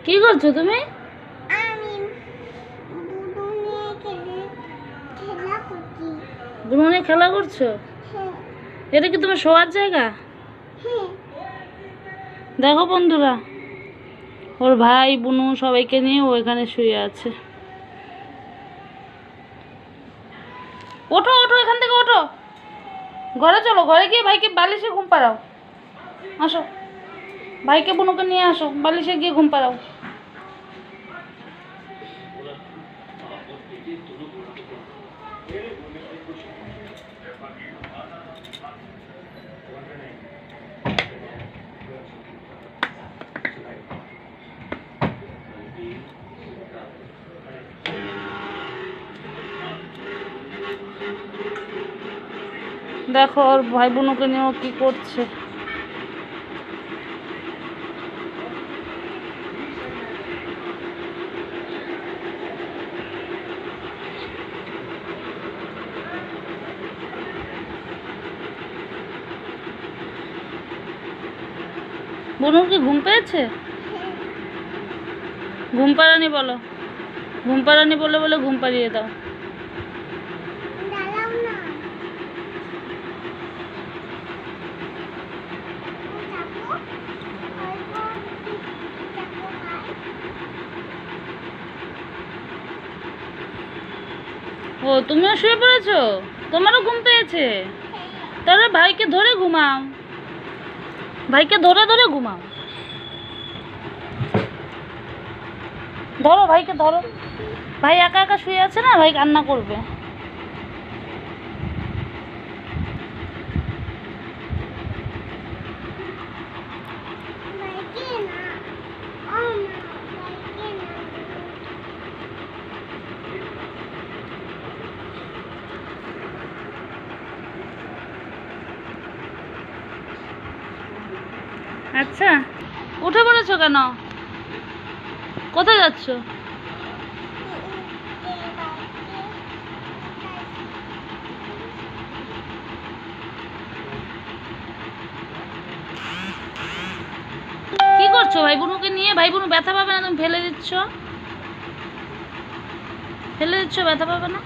কি করছো তুমি? বুনু নিয়ে খেলা করছো? এটা কি তোমার শোয়ার জায়গা? দেখো বন্ধুরা, ওর ভাই বুনু সবাইকে নিয়ে ও এখানে শুয়ে আছে। ওঠো ওঠো, এখান থেকে ওঠো, ঘরে চলো, ঘরে গিয়ে ভাইকে বালিশে ঘুম পাড়াও। আসো, ভাইকে বুনুকে নিয়ে আসো, বালিশে গিয়ে ঘুম পাড়াও। দেখো ওর ভাই বোনকে নিয়েও কি করছে। বুনুর কি ঘুম পেয়েছে? ঘুম পাড়ানি বলো, ঘুম পাড়ানি বলে বলে ঘুম পাড়িয়ে দাও। ও, তুমিও শুয়ে পড়েছো? তোমারও ঘুম পেয়েছে? তাহলে ভাইকে ধরে ঘুমাও, ভাইকে ধরে ধরে ঘুমাও। ধরো ভাইকে, ধরো। ভাই একা একা শুয়ে আছে না, ভাই কান্না করবে। আচ্ছা, উঠে পড়েছো কেন? কোথায় যাচ্ছ? কি করছো ভাই বোনুকে নিয়ে? ভাই বোনু ব্যথা পাবে না? তুমি ফেলে দিচ্ছ, ফেলে দিচ্ছ, ব্যথা পাবে না?